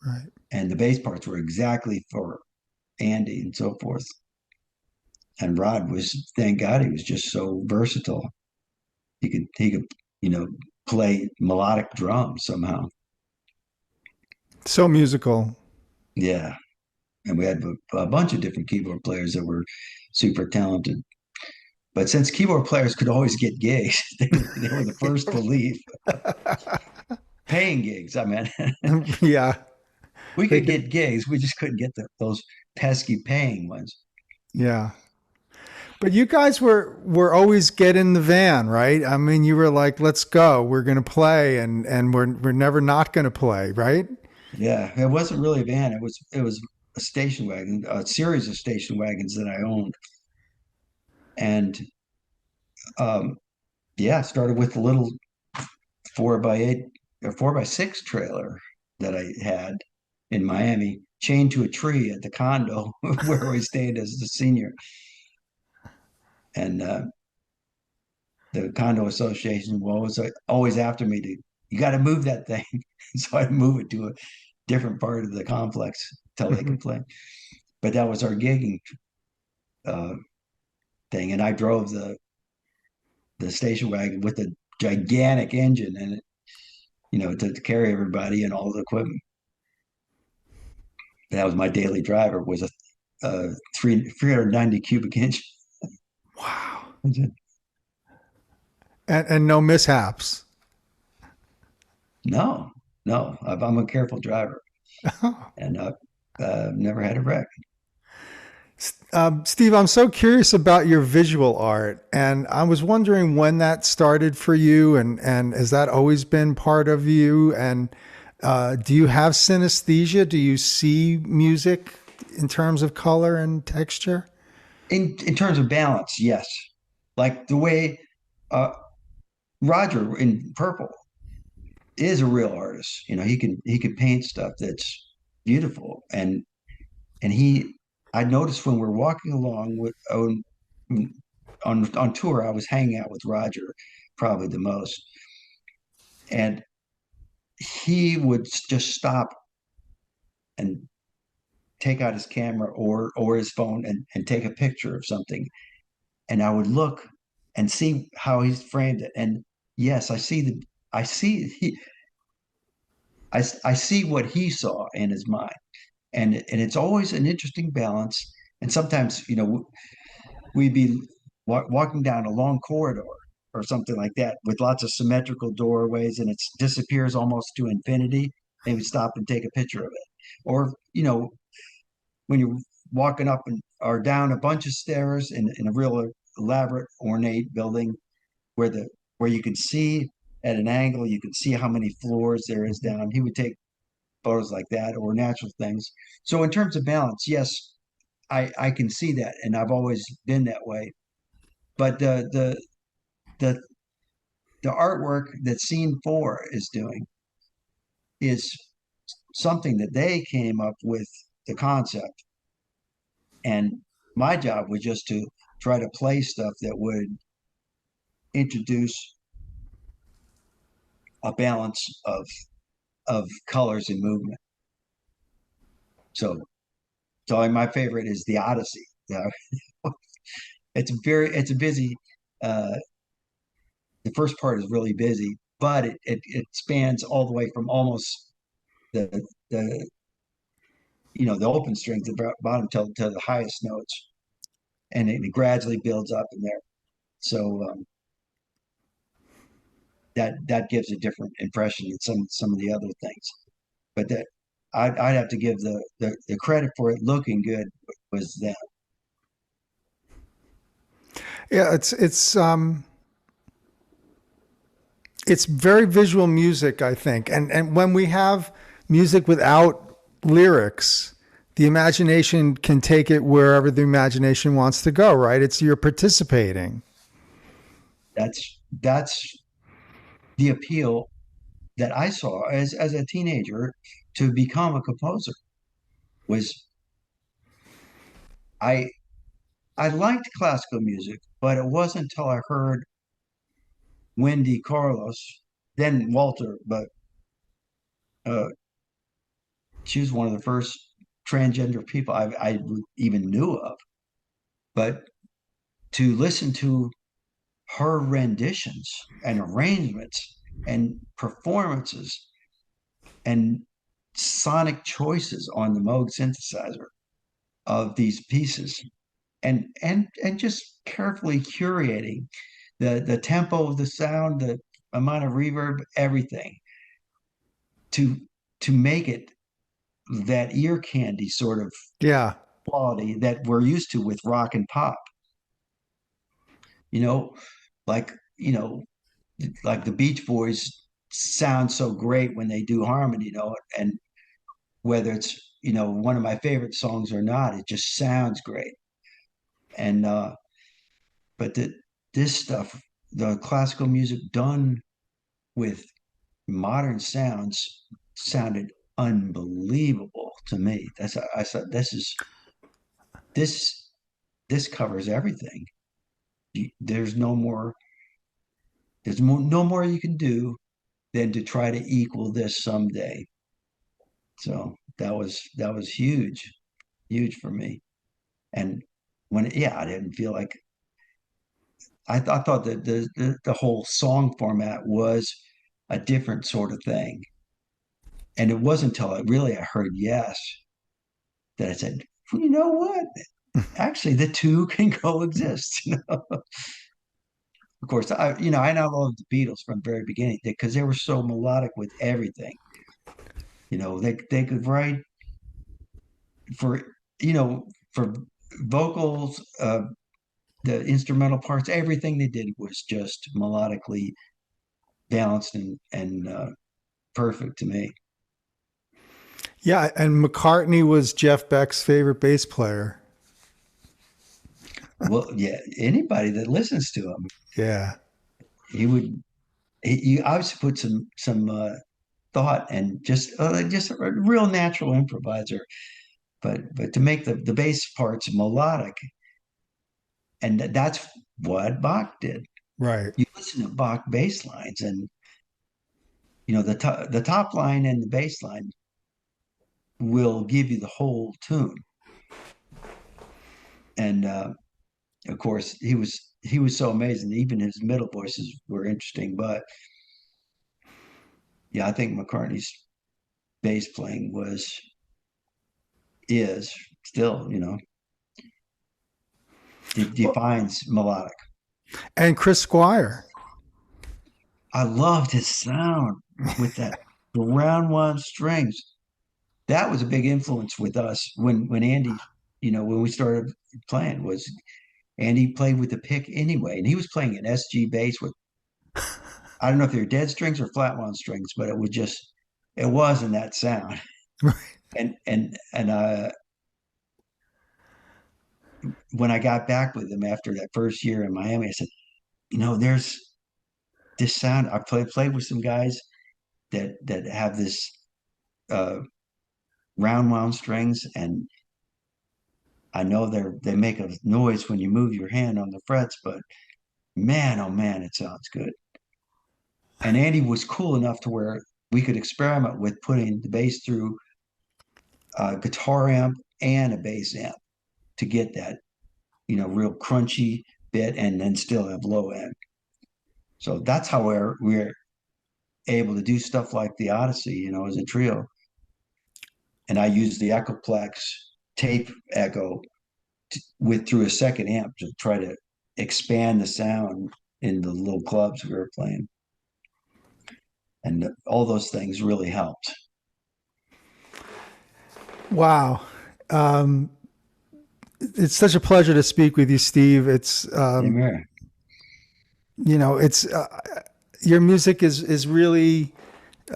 Right. and the bass parts were exactly for Andy and so forth. And Rod was, thank God, he was just so versatile. He could play melodic drums somehow. So musical. Yeah, and we had a bunch of different keyboard players that were super talented. But since keyboard players could always get gigs, they were the first to leave. Paying gigs, I mean. Yeah. We They could could, get gigs, we just couldn't get those pesky paying ones. yeah. But you guys were always get in the van, right? I mean, you were like, "Let's go. We're going to play," and we're never not going to play, right? Yeah, it wasn't really a van. It was a station wagon, a series of station wagons that I owned, and um, yeah, started with a little 4x8 or 4x6 trailer that I had in Miami, chained to a tree at the condo where we stayed as a senior. And the condo association was always after me to, you got to move that thing. So I'd move it to a different part of the complex until they Mhm. could play. But that was our gigging uh, thing. And I drove the station wagon with a gigantic engine in it, to carry everybody and all the equipment. That was my daily driver, was a 390 cubic inch Wow. engine. And no mishaps. No, no, I'm a careful driver, and never had a wreck. Steve, I'm so curious about your visual art, and I was wondering when that started for you, and has that always been part of you? And do you have synesthesia? Do you see music in terms of color and texture? In terms of balance, yes, like the way uh, Roger in Purple is a real artist. He could paint stuff that's beautiful, and I noticed when we're walking along with on tour, I was hanging out with Roger probably the most, and he would just stop and take out his camera or his phone and take a picture of something. And I would look and see how he's framed it. And yes, I see he I see what he saw in his mind. And it's always an interesting balance. And sometimes, we'd be walking down a long corridor or something like that with lots of symmetrical doorways, and it disappears almost to infinity. And we stop and take a picture of it. Or, when you're walking up or down a bunch of stairs in a real elaborate, ornate building where you can see at an angle, you can see how many floors there is down. He would take photos like that or natural things. So in terms of balance, yes, I can see that, and I've always been that way. But the the artwork that Scene 4 is doing is something that they came up with the concept, and my job was just to try to play stuff that would introduce a balance of colors and movement. So, my favorite is the Odyssey. Yeah, it's a busy. Uh, the first part is really busy, but it spans all the way from almost the the the open strings at the bottom to the highest notes, and it gradually builds up in there. So that gives a different impression than some of the other things. But that I'd have to give the credit for it looking good was them. Yeah, it's very visual music, I think. And when we have music without lyrics, the imagination can take it wherever the imagination wants to go, right? It's you're participating. That's the appeal that I saw as a teenager to become a composer was I I liked classical music, but it wasn't until I heard Wendy Carlos, then Walter, but uh, she was one of the first transgender people I even knew of. But to listen to her renditions and arrangements and performances and sonic choices on the Moog synthesizer of these pieces and just carefully curating the tempo of the sound, the amount of reverb, everything to make it that ear candy sort of Yeah. quality that we're used to with rock and pop. You know, like like the Beach Boys sound so great when they do harmony, and whether it's one of my favorite songs or not, it just sounds great. And but this stuff, the classical music done with modern sounds, sounded unbelievable to me. I said this this covers everything. There's no more you can do than to try to equal this someday. So that was huge for me. And I didn't feel like I thought that the whole song format was a different sort of thing. And it wasn't until I heard yes that I said, well, you know what? Actually, the two can coexist. Of course, I now love the Beatles from the very beginning because they were so melodic with everything. They could write for for vocals, the instrumental parts, everything they did was just melodically balanced and perfect to me. Yeah, and McCartney was Jeff Beck's favorite bass player. Well, yeah, anybody that listens to him, Yeah. he would he obviously put some thought and just a real natural improviser. But to make the bass parts melodic, and that's what Bach did. Right. You listen to Bach bass lines, and the top line and the bass line will give you the whole tune. And of course, he was so amazing. Even his middle voices were interesting. But yeah, I think McCartney's bass playing is still, defines melodic. And Chris Squire. I loved his sound with the round one strings. That was a big influence with us when Andy, when we started playing, was Andy played with the pick anyway, and he was playing an SG bass with, I don't know if they're dead strings or flat wound strings, but it wasn't that sound. And when I got back with him after that first year in Miami, I said, there's this sound. I played with some guys that have this uh, round wound strings, and I know they make a noise when you move your hand on the frets, but man, oh man, it sounds good. And Andy was cool enough to where we could experiment with putting the bass through a guitar amp and a bass amp to get that, real crunchy bit and then still have low end. So that's how we're able to do stuff like the Odyssey, as a trio. And I use the Echoplex tape echo through a second amp to try to expand the sound in the little clubs we were playing. And all those things really helped. Wow. It's such a pleasure to speak with you, Steve. It's, Amen. it's, your music is really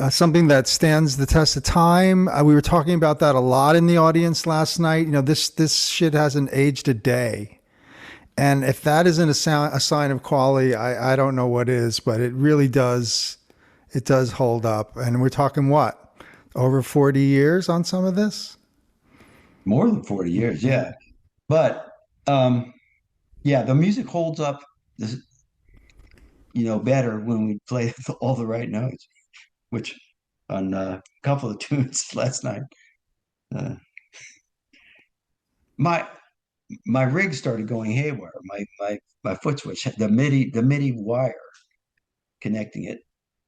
something that stands the test of time. We were talking about that a lot in the audience last night. This shit hasn't aged a day. And if that isn't a sign of quality, I don't know what is, but it really does. It does hold up. And we're talking what? Over 40 years on some of this? More than 40 years, yeah. But yeah, the music holds up, better when we play all the right notes, which on a couple of tunes last night, uh, my my rig started going haywire. My foot switch, the MIDI wire connecting it,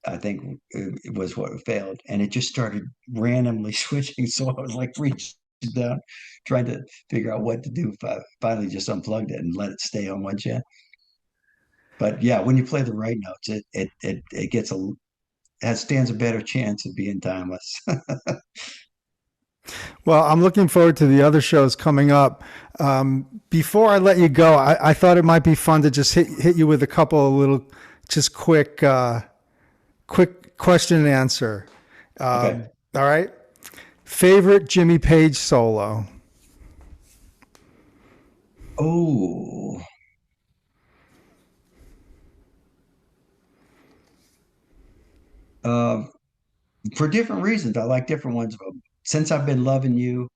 I think it was what failed, and it just started randomly switching. So I was like reaching down, trying to figure out what to do. Finally, just unplugged it and let it stay on one channel. But yeah, when you play the right notes, it stands a better chance of being timeless. Well, I'm looking forward to the other shows coming up. Before I let you go, I thought it might be fun to just hit you with a couple of little, just quick question and answer. Okay. All right. Favorite Jimmy Page solo? Oh, uh, for different reasons, I like different ones of them. Since I've been loving you,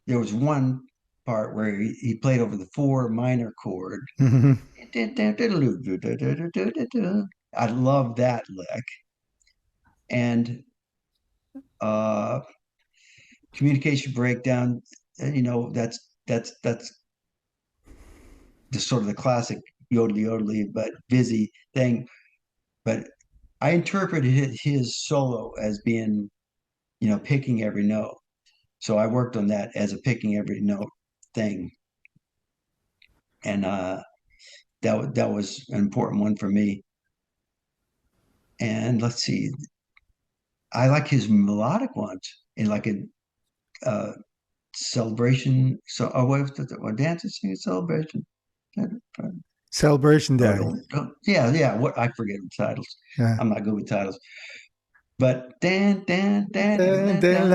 there was one part where he played over the four minor chord. Mm-hmm. I love that lick. And uh, communication breakdown, that's the sort of the classic yodely yodely but busy thing. But I interpreted his solo as being, picking every note. So I worked on that as a picking every note thing. And that was an important one for me. And let's see, I like his melodic ones in like a celebration. So, what was the dancing singing celebration? Celebration Day. Yeah, yeah. What I forget the titles. Yeah. I'm not good with titles. But dan dan dan dan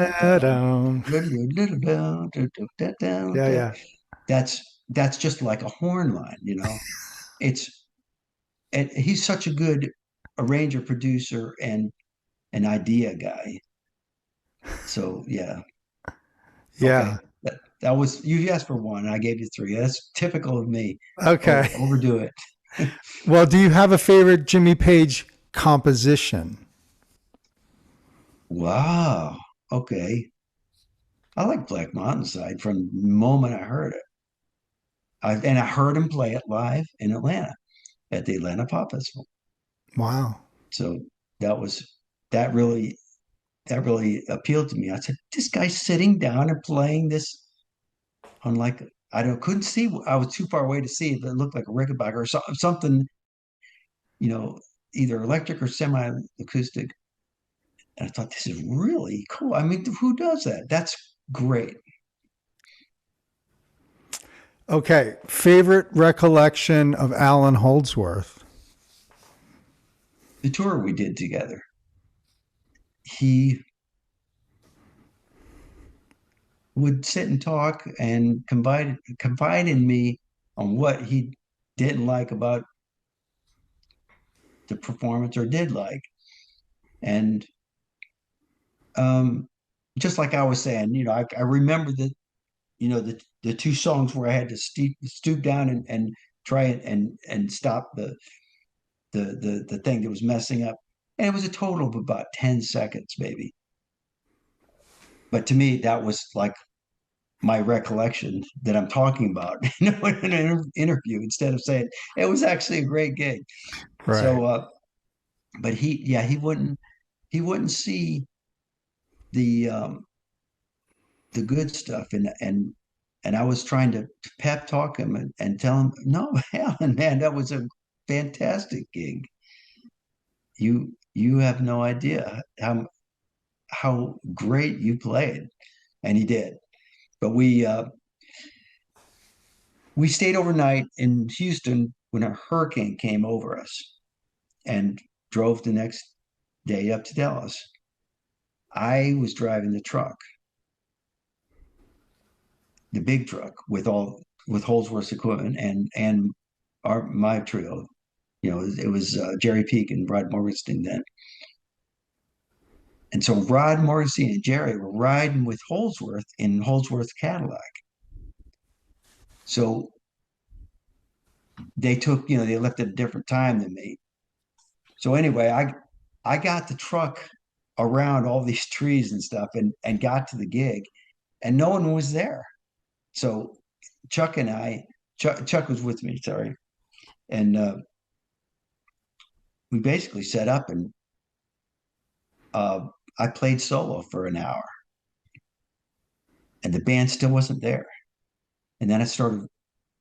Yeah, yeah. that's just like a horn line, It's and he's such a good arranger, producer, and an idea guy. So yeah, okay. Yeah. That was you asked for one, I gave you three. That's typical of me. Okay. Overdo it. Well, do you have a favorite Jimmy Page composition? Wow. Okay. I like Black Mountainside from the moment I heard it. And I heard him play it live in Atlanta at the Atlanta Pop Festival. Wow. So that was that really that really appealed to me. I said, this guy's sitting down and playing this on like I don't couldn't see. I was too far away to see it, but it looked like a Rickenbacker or something, you know, either electric or semi-acoustic. And I thought this is really cool. I mean, who does that? That's great. Okay. Favorite recollection of Allan Holdsworth? The tour we did together. He would sit and talk and confide in me on what he didn't like about the performance or did like. And just like I was saying, I remember the two songs where I had to stoop down and try it and stop the thing that was messing up. And it was a total of about 10 seconds, maybe. But to me, that was like my recollection that I'm talking about, in an interview, instead of saying it was actually a great gig. Right. So, but he wouldn't see the good stuff, and I was trying to pep talk him and tell him, no, Alan, man, that was a fantastic gig. You have no idea how great you played, and he did. But we stayed overnight in Houston when a hurricane came over us and drove the next day up to Dallas. I was driving the truck, the big truck with Holdsworth's equipment and my trio. It was Jerry Peak and Rod Morgenstein then. And so Rod Morgenstein and Jerry were riding with Holdsworth in Holdsworth's Cadillac. So they left at a different time than me. So anyway, I got the truck around all these trees and stuff and got to the gig, and no one was there. So Chuck was with me, sorry. And we basically set up and I played solo for an hour and the band still wasn't there. And then I started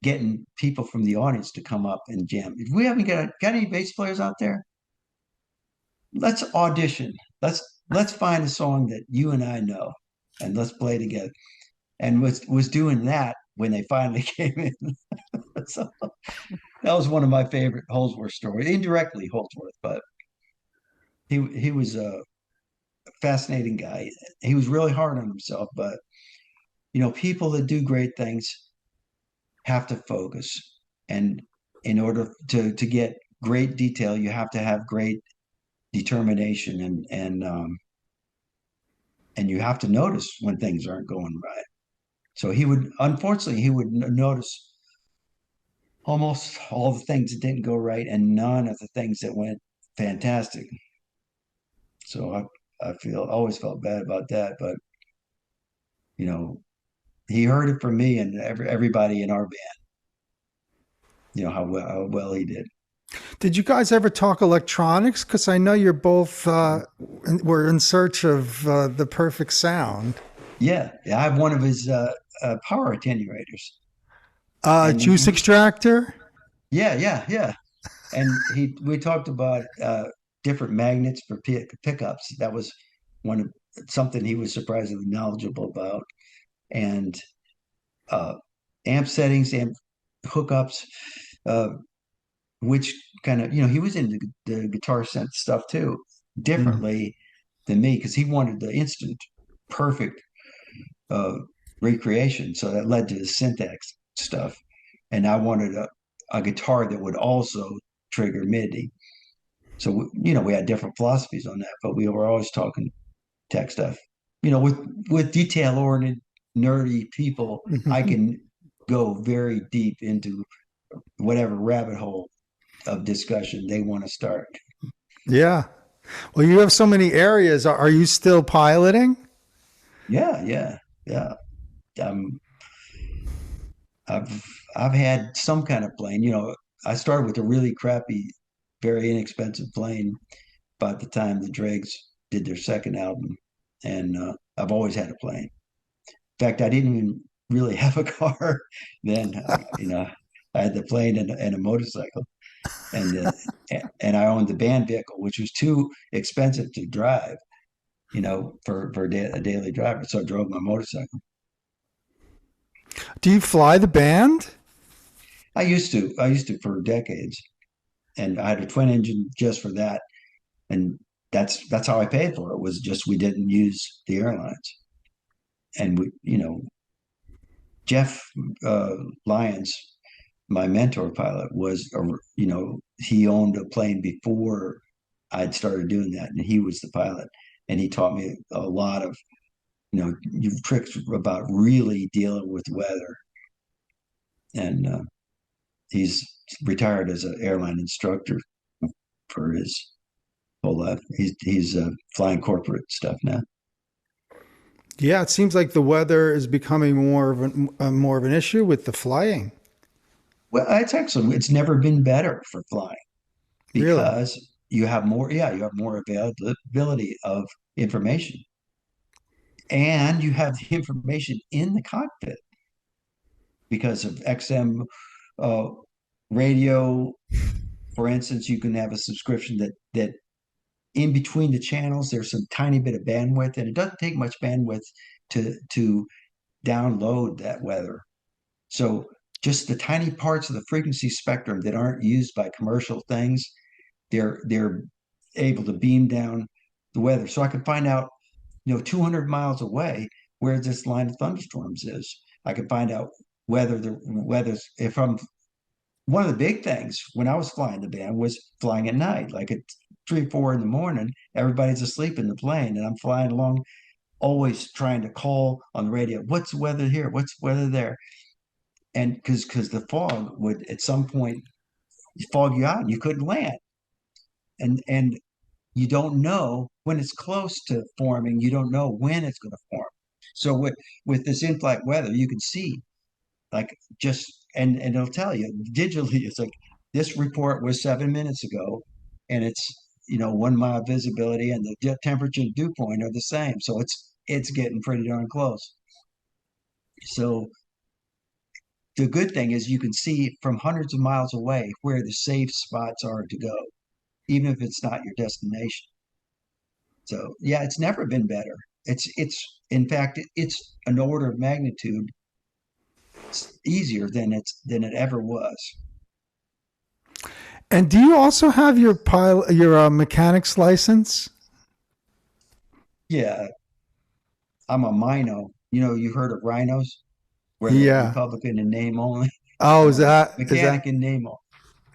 getting people from the audience to come up and jam. If we haven't got any bass players out there, let's audition. Let's find a song that you and I know and let's play together. And was doing that when they finally came in. So that was one of my favorite Holdsworth stories. Indirectly Holdsworth, but he was a fascinating guy. He was really hard on himself, but people that do great things have to focus. And in order to get great detail, you have to have great determination and you have to notice when things aren't going right. So unfortunately, he would notice almost all the things that didn't go right and none of the things that went fantastic. So I always felt bad about that, but you know, he heard it from me and everybody in our band. How well he did. Did you guys ever talk electronics? Because I know you're both were in search of the perfect sound. Yeah, I have one of his power attenuators. Juice extractor. Yeah. And we talked about different magnets for pickups. That was something he was surprisingly knowledgeable about, and amp settings, amp hookups, which kind of he was into the guitar sense stuff too, differently than me because he wanted the instant perfect recreation. So that led to the syntax stuff, and I wanted a guitar that would also trigger MIDI. So we had different philosophies on that, but we were always talking tech stuff. With detail-oriented, nerdy people, I can go very deep into whatever rabbit hole of discussion they want to start. Yeah. Well, you have so many areas. Are you still piloting? Yeah. Um, I've I've had some kind of plane. I started with a really crappy, very inexpensive plane by the time the Dregs did their second album, and I've always had a plane. In fact, I didn't even really have a car then. I had the plane and a motorcycle, and I owned the band vehicle, which was too expensive to drive, for a daily driver. So I drove my motorcycle. Do you fly the band? I used to for decades, and I had a twin engine just for that, and that's how I paid for it. Was just we didn't use the airlines, and Jeff Lyons, my mentor pilot, he owned a plane before I'd started doing that, and he was the pilot, and he taught me a lot of tricks about really dealing with weather, and he's retired as an airline instructor for his whole life. He's flying corporate stuff now. Yeah, it seems like the weather is becoming more of an issue with the flying. Well, it's never been better for flying Really? because you have more availability of information, and you have the information in the cockpit because of XM uh, radio. For instance, you can have a subscription that in between the channels there's some tiny bit of bandwidth, and it doesn't take much bandwidth to download that weather. So just the tiny parts of the frequency spectrum that aren't used by commercial things, they're able to beam down the weather. So I can find out, 200 miles away where this line of thunderstorms is. I can find out whether the weather's if I'm one of the big things when I was flying the band was flying at night, like at 3, 4 in the morning, everybody's asleep in the plane, and I'm flying along, always trying to call on the radio, what's the weather here? What's the weather there? And because the fog would at some point fog you out and you couldn't land. And you don't know when it's close to forming, you don't know when it's going to form. So with this in-flight weather, you can see like just and it'll tell you digitally, it's like this report was 7 minutes ago, and it's 1 mile visibility, and the temperature and dew point are the same. So it's getting pretty darn close. So the good thing is you can see from hundreds of miles away where the safe spots are to go, even if it's not your destination. So yeah, it's never been better. It's in fact it's an order of magnitude easier than it ever was. And do you also have your mechanics license? Yeah, I'm a Mino. You heard of rhinos, where they're Yeah. Republican in name only. Oh, I'm is a that? mechanic in name only.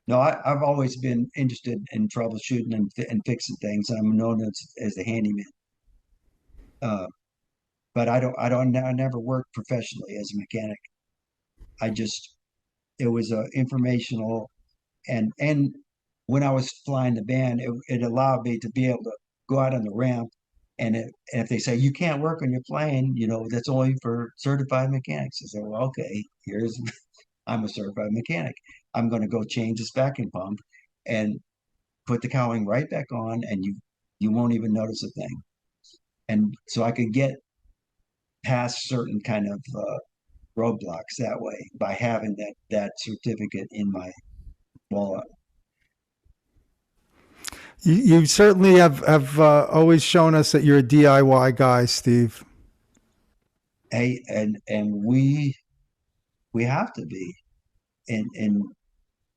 No, I've always been interested in troubleshooting and fixing things. I'm known as the handyman. Uh, but I never worked professionally as a mechanic. I just, it was informational, and when I was flying the band, it allowed me to be able to go out on the ramp, and if they say you can't work on your plane, that's only for certified mechanics. I say, well, okay, here's I'm a certified mechanic. I'm going to go change this vacuum pump and put the cowling right back on, and you won't even notice a thing. And so I could get past certain kind of roadblocks that way by having that certificate in my wallet. You certainly have always shown us that you're a DIY guy, Steve. Hey, and we have to be in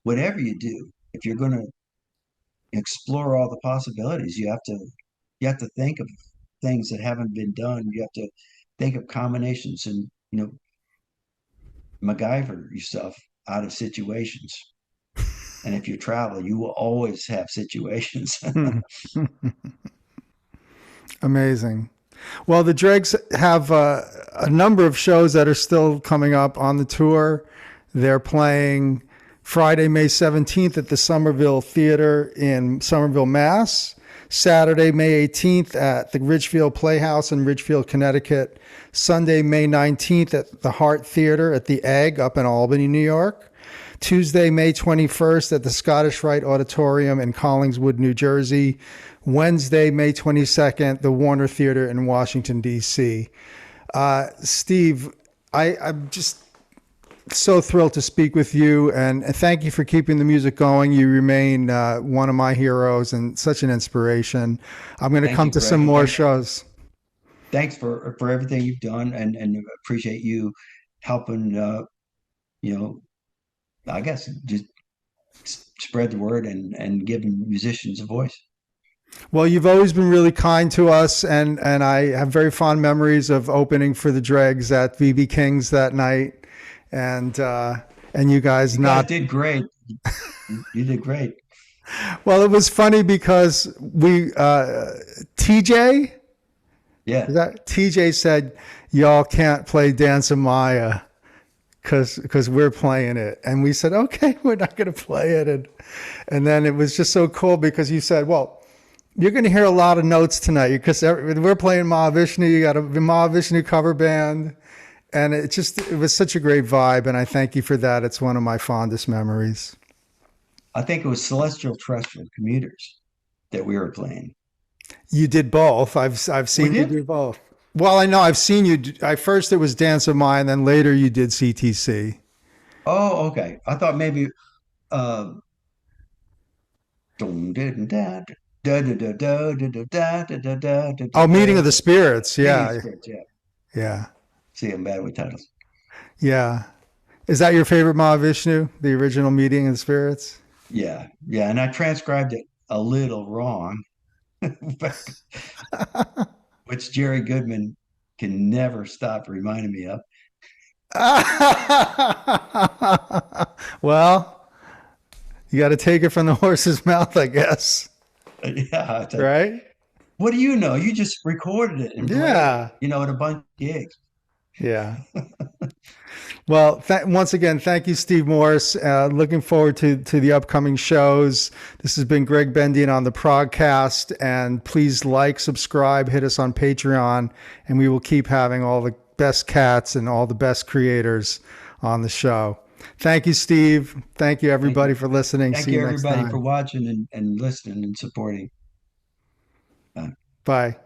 whatever you do. If you're going to explore all the possibilities, you have to think of things that haven't been done. You have to think of combinations and MacGyver yourself out of situations. And if you travel, you will always have situations. Amazing. Well, the Dregs have a number of shows that are still coming up on the tour. They're playing Friday, May 17th at the Somerville Theater in Somerville, Mass. Saturday, May 18th at the Ridgefield Playhouse in Ridgefield, Connecticut. Sunday, May 19th at the Hart Theater at the Egg up in Albany, New York. Tuesday, May 21st at the Scottish Rite Auditorium in Collingswood, New Jersey. Wednesday, May 22nd, the Warner Theater in Washington, D.C. Steve, I'm just so thrilled to speak with you, and thank you for keeping the music going. You remain one of my heroes and such an inspiration. I'm going to come to some more shows. Thanks for everything you've done, and appreciate you helping, I guess just spread the word and giving musicians a voice. Well, you've always been really kind to us, and I have very fond memories of opening for the Dregs at BB King's that night. And you guys did great. You did great. Well, it was funny because TJ, TJ said y'all can't play Dance of Maya because we're playing it, and we said okay, we're not going to play it, and then it was just so cool because you said, well, you're going to hear a lot of notes tonight because we're playing Mahavishnu. You got a Mahavishnu cover band. And it was such a great vibe, and I thank you for that. It's one of my fondest memories. I think it was Celestial Terrestrial Commuters that we were playing. You did both. I've seen you do both. Well, I know I've seen you. First it was Dance of Mine, and then later you did CTC. Oh, okay. I thought maybe Meeting of the Spirits. Yeah. Yeah. See, I'm bad with titles. Yeah. Is that your favorite Mahavishnu, the original Meeting of the Spirits? Yeah. Yeah. And I transcribed it a little wrong, which Jerry Goodman can never stop reminding me of. Well, you got to take it from the horse's mouth, I guess. Yeah. Right? What do you know? You just recorded it and played it, at a bunch of gigs. Yeah. Well, once again, thank you, Steve Morse. Looking forward to the upcoming shows. This has been Gregg Bendian on the ProgCast, and please like, subscribe, hit us on Patreon, and we will keep having all the best cats and all the best creators on the show. Thank you, Steve. Thank you, everybody, for listening. Thank you, everybody, for watching and listening and supporting. Bye.